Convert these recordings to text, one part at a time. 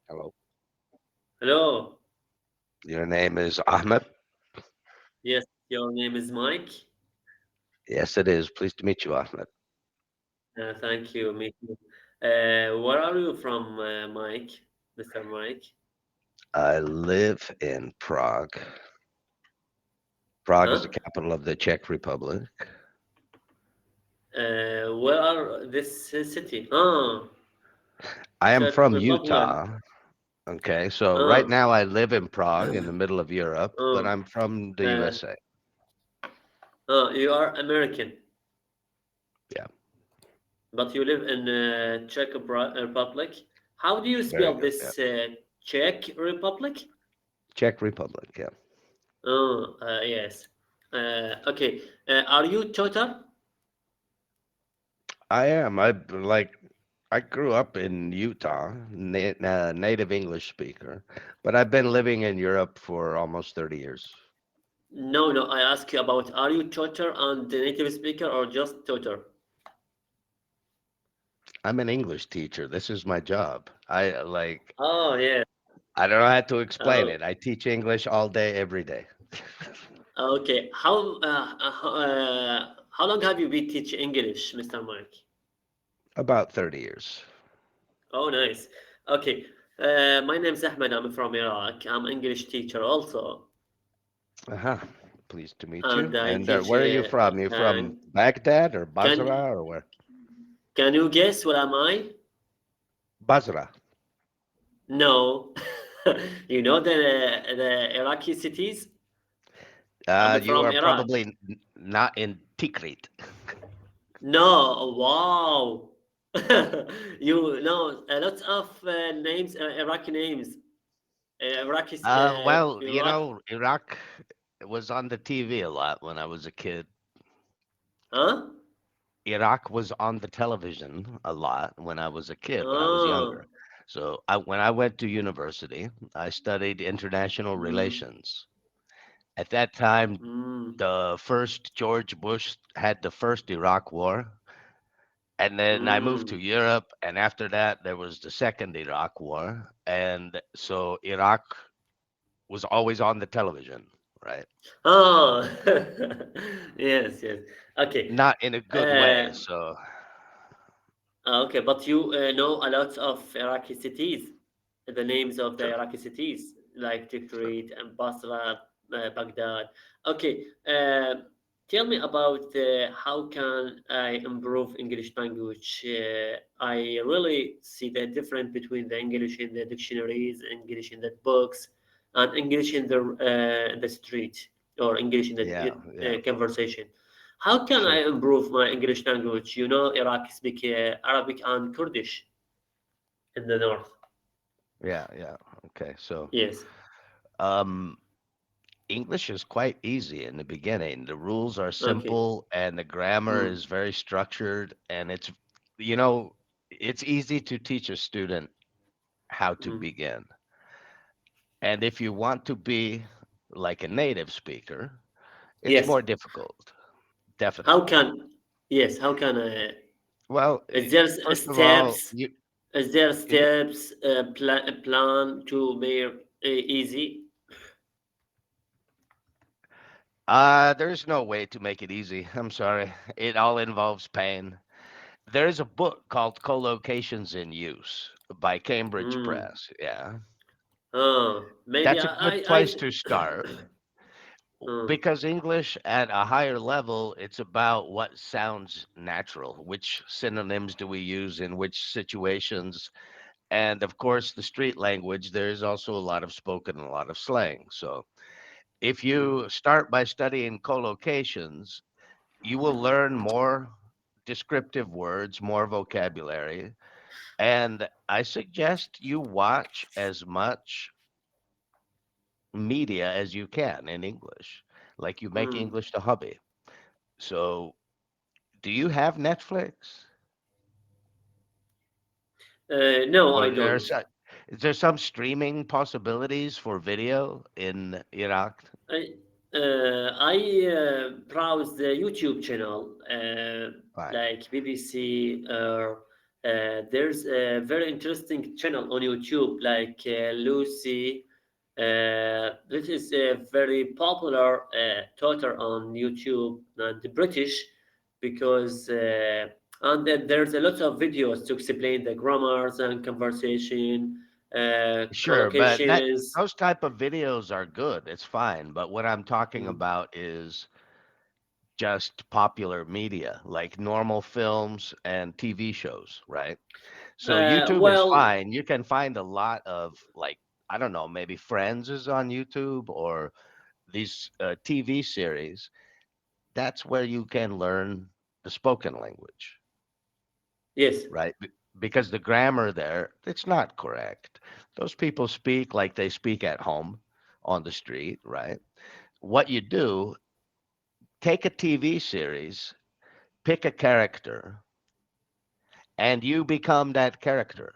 Hello. Hello. Your name is Ahmed? Yes, your name is Mike. Yes, it is. Pleased to meet you, Ahmed. Thank you. Me too. Where are you from, Mike? Mr. Mike? I live in Prague. Prague is the Huh? capital of the Czech Republic. Where are this city? I am Czech from Republic. Utah. Okay, so right Uh, now I live in Prague in the middle of Europe, but uh, I'm from the uh, USA. you are American, Yeah, but you live in Czech Republic. How do you very spell good. Yeah. this Czech Republic? Czech Republic, yeah. Yes. Okay. Are you tutor? I am. I grew up in Utah, native English speaker, but I've been living in Europe for almost 30 years. No, no. I ask you about are you tutor and the native speaker or just tutor? I'm an English teacher. This is my job. Oh, yeah. I don't know how to explain Oh, it. I teach English all day, every day. okay. How long have you been teaching English, Mr. Mike? About 30 years. Oh, nice. Okay. My name's Ahmed. I'm from Iraq. I'm English teacher also, Uh-huh. Pleased to meet you. and I And teach. where are you from? You And from Baghdad or can Basra or where? can you guess what am I? Basra. No. You know the Iraqi cities? I'm You from are Iraq. probably not in Tikrit. No, wow. You know a lot of names, Iraqi names. Iraqi, Well, Iraq, Iraq was on the TV a lot when I was a kid. huh? Iraq was on the television a lot when I was a kid, when I was Oh, younger. When I went to university, I studied international mm, relations. At that time, mm, the first George Bush had the first Iraq War, and then I moved to mm. Europe, and after that, there was the second Iraq War, and so Iraq was always on the television, right? Oh, yes, yes. Okay. Not in a good way. Uh, So, okay, but you know a lot of Iraqi cities, the names of the sure, Iraqi cities, like sure. Tikrit and Basra, Baghdad. Okay, tell me about how can I improve English language. I really see the difference between the English in the dictionaries, English in the books, and English in the street or English in the Yeah, yeah, conversation. How can I sure. improve my English language? You know, Iraq speak Arabic and Kurdish in the north. Yeah, yeah. Okay. So, Yes. um, English is quite easy in the beginning. The rules are Okay. simple and the grammar Mm. is very structured, and you know, it's easy to teach a student how to Mm. begin. And if you want to be like a native speaker, it's Yes. more difficult, How definitely. can? Yes. How can I? Well, Is there first of all, steps? Is there you steps? Plan to make easy? there's no way to make it easy. I'm sorry. It all involves pain. There's a book called Collocations in Use by Cambridge Mm. Press. Yeah. Maybe That's a good place to start Mm. because English at a higher level, it's about what sounds natural, which synonyms do we use in which situations. And of course, the street language, there's also a lot of spoken and a lot of slang. So if Mm. you start by studying collocations, you will learn more descriptive words, more vocabulary. And I suggest you watch as much media as you can in English, like you make Mm. English the hobby. So, do you have Netflix? No, Or I don't. is there some streaming possibilities for video in Iraq? I browse the YouTube channel Fine. like BBC or There's a very interesting channel on YouTube, like Lucy. This is a very popular tutor on YouTube, and British, because and then there's a lot of videos to explain the grammars and conversation, Sure, but that collocations. those type of videos are good. It's fine. But what I'm talking Mm. about is just popular media, like normal films and TV shows, right? So YouTube is Well, fine. You can find a lot of like, I don't know, maybe Friends is on YouTube or these TV series. That's where you can learn the spoken language, yes. right? Because the grammar there, it's not correct. Those people speak like they speak at home on the street, right? What you do, take a TV series, pick a character, and you become that character.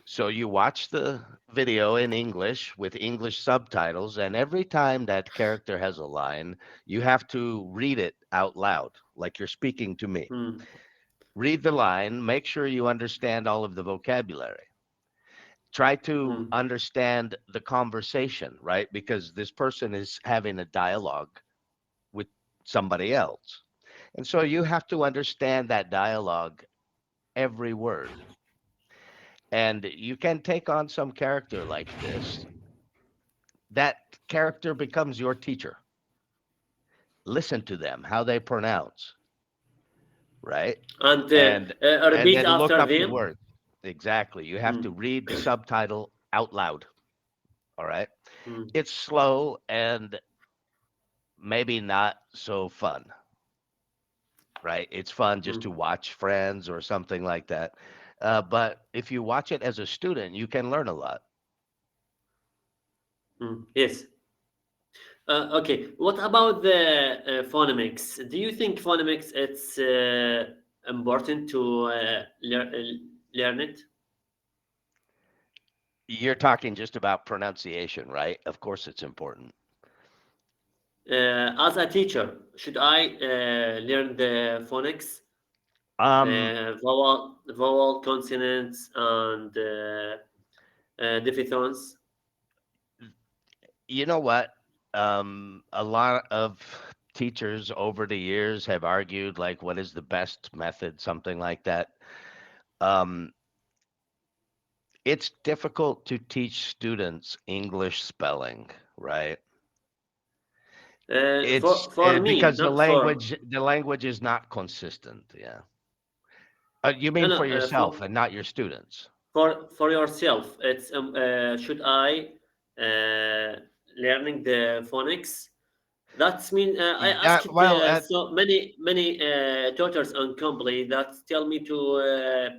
So you watch the video in English with English subtitles, and every time that character has a line, you have to read it out loud, like you're speaking to me. Mm, Read the line, make sure you understand all of the vocabulary. Try to mm, understand the conversation, right? Because this person is having a dialogue with somebody else. And so you have to understand that dialogue, every word. And you can take on some character like this. That character becomes your teacher. Listen to them, how they pronounce, right? and And repeat then look after up the them. word. Exactly. You have to Mm, read the subtitle out loud. All right. mm, It's slow and maybe not so fun, right? It's fun just to mm, watch Friends or something like that. But if you watch it as a student, you can learn a lot. yes. Okay. What about the phonemics? Do you think phonemics it's important to learn it? You're talking just about pronunciation, right? Of course, it's important. As a teacher, should I learn the phonics, Um, vowel, consonants, and diphthongs? you know what? A lot of teachers over the years have argued, like, what is the best method, something like that. Um, it's difficult to teach students English spelling, right? It's For me, because not for the language is not consistent. Yeah. You no mean no for yourself and not your students? for yourself. It's should I learning the phonics? That's mean I Yeah. asked Well, so many tutors on Cambly that tell me to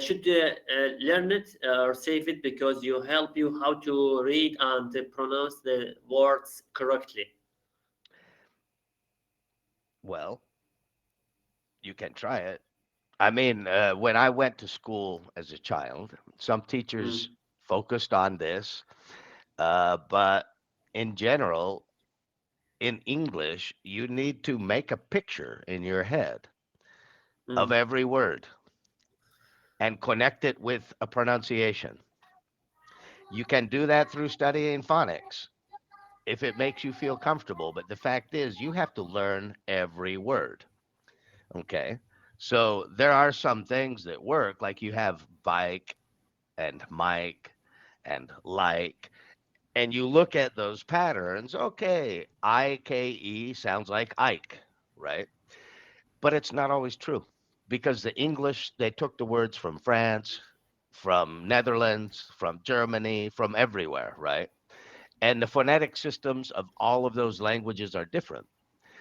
should learn it or save it because you help you how to read and pronounce the words correctly. well, you can try it. I mean, when I went to school as a child, some teachers Mm, focused on this, but in general, in English, you need to make a picture in your head of mm, every word and connect it with a pronunciation. You can do that through studying phonics if it makes you feel comfortable, but the fact is, you have to learn every word. Okay. So there are some things that work, like you have bike and mic and like, and you look at those patterns. Okay, IKE sounds like Ike, right? But it's not always true because the English, they took the words from France, from Netherlands, from Germany, from everywhere, right? And the phonetic systems of all of those languages are different.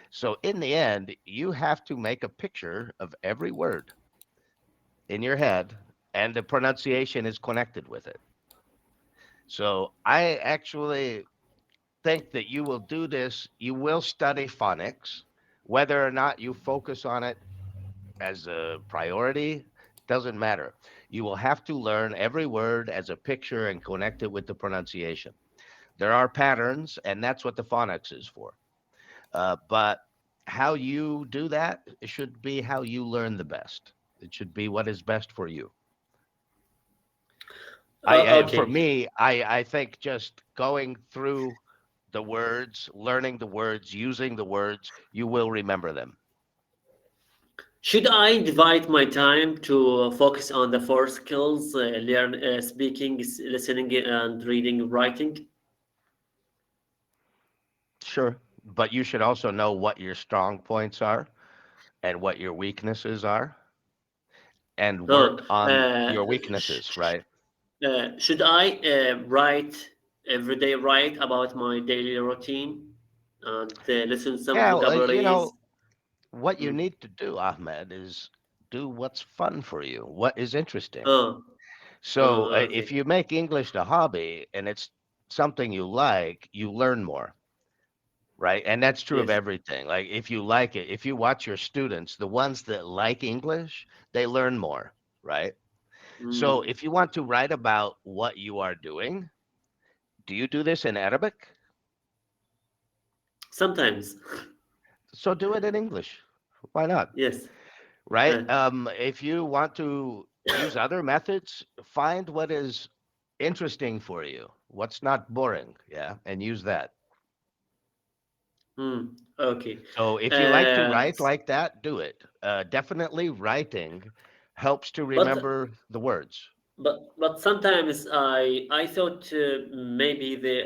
So in the end, you have to make a picture of every word in your head, and the pronunciation is connected with it. So I actually think that you will do this. You will study phonics, whether or not you focus on it as a priority, doesn't matter. You will have to learn every word as a picture and connect it with the pronunciation. There are patterns, and that's what the phonics is for. But how you do that should be how you learn the best. It should be what is best for you. For Okay. me, I think just going through the words, learning the words, using the words, you will remember them. Should I divide my time to focus on the four skills, learn speaking, listening, and reading, writing? Sure. But you should also know what your strong points are and what your weaknesses are and Oh, work on your weaknesses, right? should I write everyday write about my daily routine and listen some Yeah, well, vocabularies? what you Mm. need to do, Ahmed, is do what's fun for you, what is interesting. Oh, So if okay. you make English the hobby and it's something you like, you learn more, right? And that's true of Yes. everything. Like if you like it, if you watch your students, the ones that like English, they learn more, right? So Mm. if you want to write about what you are doing, do you do this in Arabic? Sometimes. So do it in English. Why not? Yes. Right? Uh, If you want to use other methods, find what is interesting for you, what's not boring, yeah, and use that. okay. So if you like to Uh, write like that, do it. Definitely writing helps to but remember the words. but sometimes I thought maybe they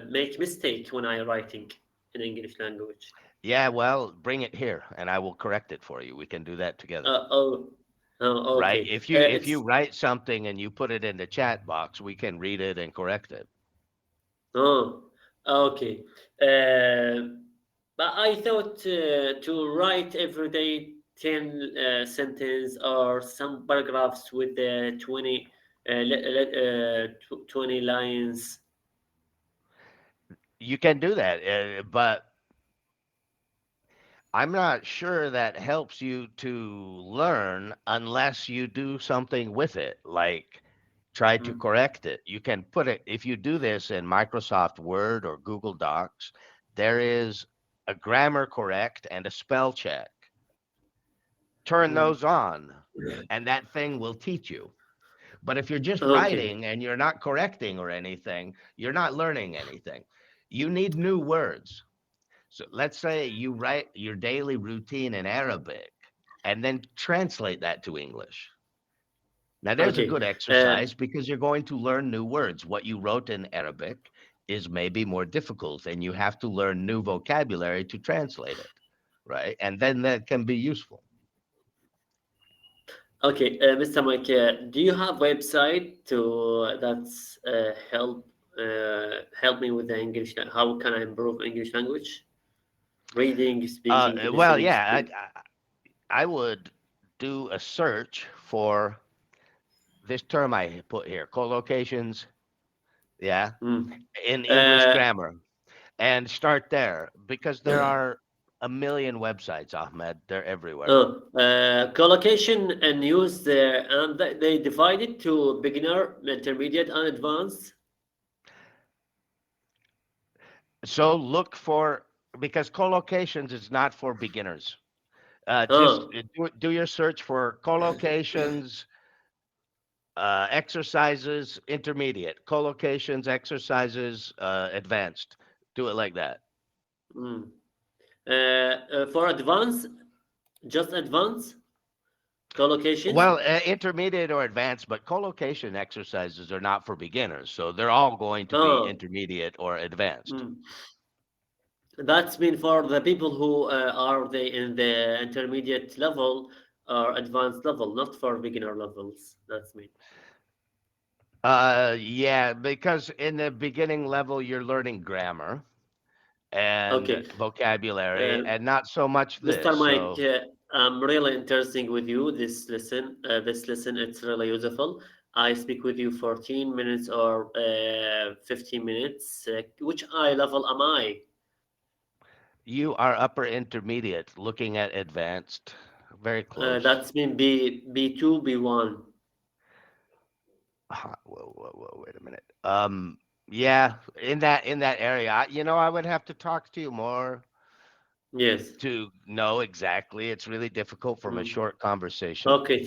make mistake when I writing in English language. Yeah, well, bring it here and I will correct it for you. We can do that together. Oh, oh, Right? okay. If you It's write something and you put it in the chat box, we can read it and correct it. oh, okay. Uh, but I thought to write every day 10 sentence or some paragraphs with 20 20 lines. You can do that, but I'm not sure that helps you to learn unless you do something with it, like try to Mm, correct it. You can put it, if you do this in Microsoft Word or Google Docs, there is a grammar correct and a spell check. Turn mm. those on, and that thing will teach you. But if you're just Okay, writing and you're not correcting or anything, you're not learning anything. You need new words. So let's say you write your daily routine in Arabic and then translate that to English. Now, there's a okay. good exercise because you're going to learn new words. What you wrote in Arabic is maybe more difficult, and you have to learn new vocabulary to translate it, right? And then that can be useful. Okay, Mr. Mike, do you have website to that's help me with the English? How can I improve English language? Reading, speaking, Well, listening, yeah, speak. I would do a search for this term I put here, collocations, yeah, Mm. in English Uh, grammar, and start there because there are a million websites, Ahmed. They're everywhere. Collocation and use there, and they divide it to beginner, intermediate, and advanced. So look for, because collocations is not for beginners. Just Uh, do your search for collocations, exercises, intermediate, collocations, exercises, advanced. Do it like that. mm. For advanced, just advanced collocations. Well, intermediate or advanced, but collocation exercises are not for beginners, so they're all going to be Oh, intermediate or advanced. mm. That's mean for the people who are they in the intermediate level or advanced level, not for beginner levels. That's mean. Yeah, because in the beginning level, you're learning grammar and Okay, vocabulary, uh, and not so much this. Mr. Mike, So I'm really interesting with you. This lesson, it's really useful. I speak with you 14 minutes or 15 minutes. Which eye level am I? you are upper intermediate, looking at advanced, very close. That's mean B2, B1. Whoa, whoa, whoa! Wait a minute. Yeah, in that area, I would have to talk to you more Yes. to know exactly. It's really difficult from a Mm. short conversation. Okay.